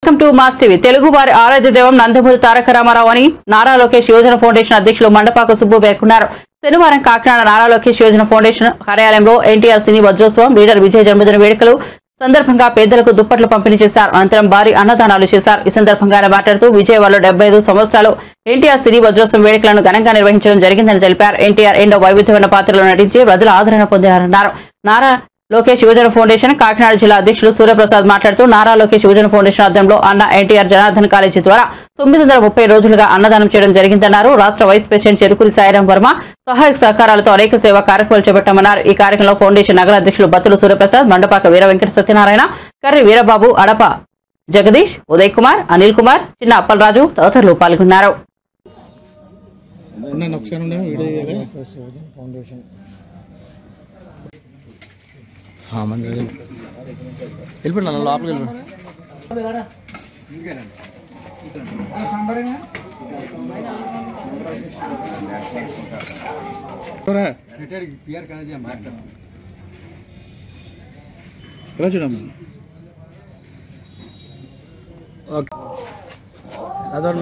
Welcome to mass TV. Telugu వారి ఆరాధ్య దైవం నందమూరి తారక రామారావు అని నారా లోకేష్ యువజన ఫౌండేషన్ అధ్యక్షులు మండపాక సుబ్బు పేర్కొన్నారు. శనివారం కాకినాడ నారా లోకేష్ యువజన ఫౌండేషన్ కార్యాలయంలో ఎన్టీఆర్ సినీ వజ్రోత్సవం లీడర్ విజయ్ జన్మదిన వేడుకలు సందర్భంగా పేదలకు దుప్పట్లు పంపిణీ చేశారు. అనంతరం భారీ అన్నదానాలు చేశారు. ఈ సందర్భంగా ఆయన మాట్లాడుతూ విజయవాడలో 75 సంవత్సరాలు ఎన్టీఆర్ సినీ వజ్రోత్సవం వేడుకలను ఘనంగా నిర్వహించడం జరిగిందని తెలిపారు. ఎన్టీఆర్ ఎన్నో వైవిధ్యమైన పాత్రలో నటించి ప్రజల ఆదరణ పొందారన్నారు. నారా లోకేష్ యువజన ఫౌండేషన్ కాకినాడ జిల్లా అధ్యక్షులు సూర్యప్రసాద్ మాట్లాడుతూ నారా లోకేష్ యువజన ఫౌండేషన్ ఆధ్వర్యంలో అన్న ఎన్టీఆర్ జనార్దన్ కాలేజీ ద్వారా 930 రోజులుగా అన్నదానం చేయడం జరిగిందన్నారు. రాష్ట్ర వైస్ ప్రెసిడెంట్ చెరుకూరి సాయిరాం వర్మ సహాయక సహకారాలతో అనేక సేవా కార్యక్రమాలు చేపట్టామన్నారు. ఈ కార్యక్రమంలో ఫౌండేషన్ నగర అధ్యక్షులు బత్తుల సూర్యప్రసాద్, మండపాక వీర వెంకట సత్యనారాయణ, కర్రి వీరబాబు, అడప జగదీష్, ఉదయ్ కుమార్, అనిల్ కుమార్, చిన్న అప్పలరాజు తదితరులు పాల్గొన్నారు.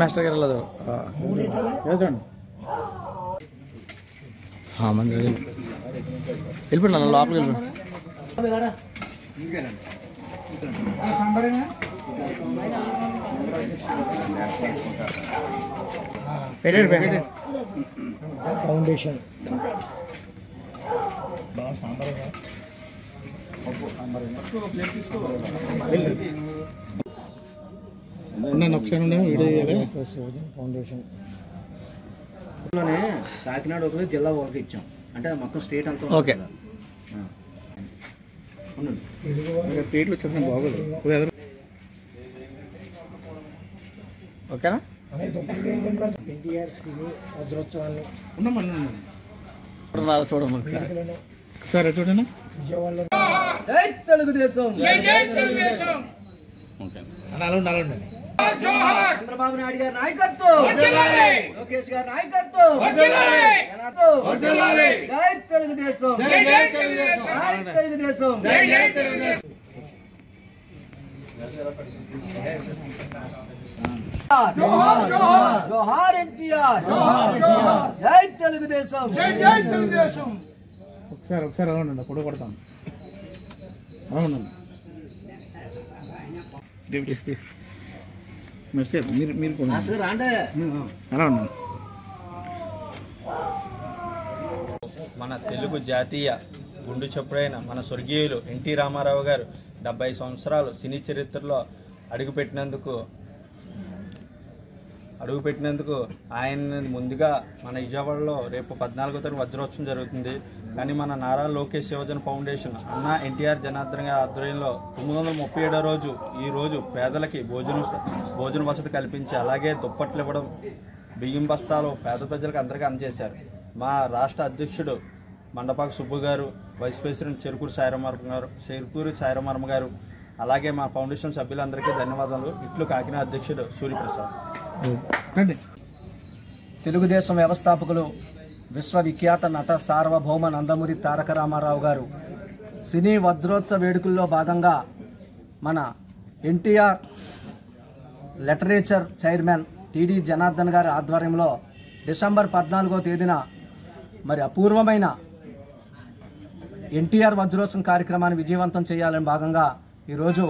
మాస్టర్ గారు వెళ్ళిపోయి నన్ను లోపలికి వెళ్ళిపోయి ఫౌండేషన్ ఫౌండేషన్ కాకినాడ ఒకటి జిల్లా ఒకటి ఇచ్చాం అంటే మొత్తం స్టేట్ అంతా. ఓకే ప్లేట్లు వచ్చేసిన బాగోదు. ఓకేనా ఎన్టీఆర్ సినీ వజ్రోత్సవాన్ని చూడండి ఒకసారి చూడండి. జై తెలుగుదేశం, చంద్రబాబు నాయుడు గారి నాయకత్వం, లోకేష్ గారి నాయకత్వం, జై తెలుగుదేశం, జై తెలుగుదేశం. జోహార్ ఎన్టీఆర్, జై తెలుగుదేశం, జై తెలుగుదేశం. ఒకసారి అవునండి, ఫోటో కొడతాం. అవునండి మీరు అలా ఉన్నాను. మన తెలుగు జాతీయ గుండు చప్పుడైన మన స్వర్గీయులు ఎన్టీ రామారావు గారు 70 సంవత్సరాలు సినీ చరిత్రలో అడుగుపెట్టినందుకు ఆయన ముందుగా మన విజయవాడలో రేపు 14వ తారీఖు వజ్రోత్సవం జరుగుతుంది. కానీ మన నారా లోకేష్ యువజన ఫౌండేషన్ అన్న ఎన్టీఆర్ జనార్దన్ గారి ఆధ్వర్యంలో 937వ రోజు ఈ రోజు పేదలకి భోజన వసతి కల్పించి అలాగే దుప్పట్లు ఇవ్వడం, బియ్యం బస్తాలు పేద ప్రజలకు అందరికీ అందజేశారు. మా రాష్ట్ర అధ్యక్షుడు మండపాక సుబ్బు గారు, వైస్ ప్రెసిడెంట్ చెరుకూరి సాయిరాం గారు, అలాగే మా ఫౌండేషన్ సభ్యులందరికీ ధన్యవాదాలు. ఇట్లు కాకినాడ అధ్యక్షుడు సూర్యప్రసాద్. తెలుగుదేశం వ్యవస్థాపకులు విశ్వవిఖ్యాత నట సార్వభౌమ నందమూరి తారక రామారావు గారు సినీ వజ్రోత్సవ వేడుకల్లో భాగంగా మన NTR literature chairman TD Janardhan గారి ఆధ్వర్యంలో డిసెంబర్ 14వ తేదీన మరి అపూర్వమైన ఎన్టీఆర్ వజ్రోత్సవం కార్యక్రమాన్ని విజయవంతం చేయాలని భాగంగా ఈరోజు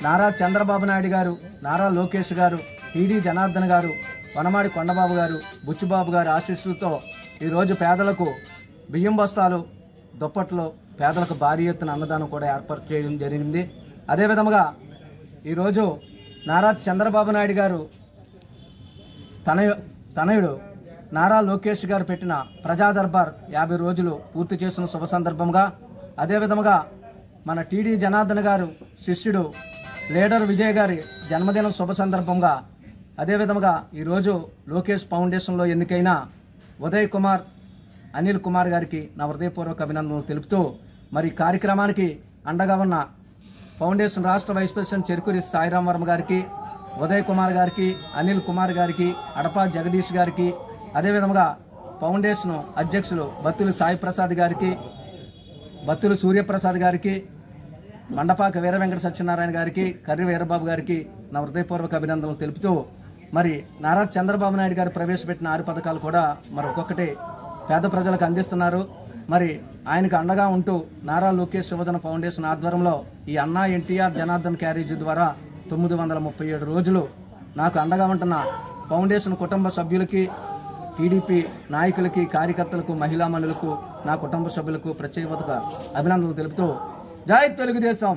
నారా చంద్రబాబు నాయుడు గారు, నారా లోకేష్ గారు, టీడీ జనార్దన్ గారు, వనమాడి కొండబాబు గారు, బుచ్చిబాబు గారి ఆశీస్సులతో ఈరోజు పేదలకు బియ్యం బస్తాలు, దుప్పట్లు, పేదలకు భారీ ఎత్తున అన్నదానం కూడా ఏర్పాటు చేయడం జరిగింది. అదేవిధంగా ఈరోజు నారా చంద్రబాబు నాయుడు గారు తనయుడు నారా లోకేష్ గారు పెట్టిన ప్రజా దర్బార్ 50 రోజులు పూర్తి చేసిన శుభ సందర్భంగా, అదేవిధంగా మన టీడీ జనార్దన్ గారు శిష్యుడు లీడర్ విజయ్ గారి జన్మదినం శుభ సందర్భంగా, అదేవిధంగా ఈరోజు లోకేష్ ఫౌండేషన్లో ఎన్నికైన ఉదయ్ కుమార్, అనిల్ కుమార్ గారికి నా హృదయపూర్వక అభినందనలు తెలుపుతూ మరి కార్యక్రమానికి అండగా ఉన్న ఫౌండేషన్ రాష్ట్ర వైస్ ప్రెసిడెంట్ చెరుకూరి సాయిరాం వర్మ గారికి, ఉదయ్ కుమార్ గారికి, అనిల్ కుమార్ గారికి, అడప జగదీష్ గారికి, అదేవిధంగా ఫౌండేషన్ అధ్యక్షులు బత్తుల సాయి ప్రసాద్ గారికి, బత్తుల సూర్యప్రసాద్ గారికి, మండపాక వీర వెంకట సత్యనారాయణ గారికి, కర్రి వీరబాబు గారికి నా హృదయపూర్వక అభినందనలు తెలుపుతూ మరి నారా చంద్రబాబు నాయుడు గారు ప్రవేశపెట్టిన 6 పథకాలు కూడా మరి ఒక్కొక్కటి పేద ప్రజలకు అందిస్తున్నారు. మరి ఆయనకు అండగా ఉంటూ నారా లోకేష్ యువజన ఫౌండేషన్ ఆధ్వర్యంలో ఈ అన్నా ఎన్టీఆర్ జనార్దన్ క్యారేజీ ద్వారా 937 రోజులు నాకు అండగా ఉంటున్న ఫౌండేషన్ కుటుంబ సభ్యులకి, టీడీపీ నాయకులకి, కార్యకర్తలకు, మహిళా మనులకు, నా కుటుంబ సభ్యులకు ప్రత్యేక అభినందనలు తెలుపుతూ జై తెలుగుదేశం.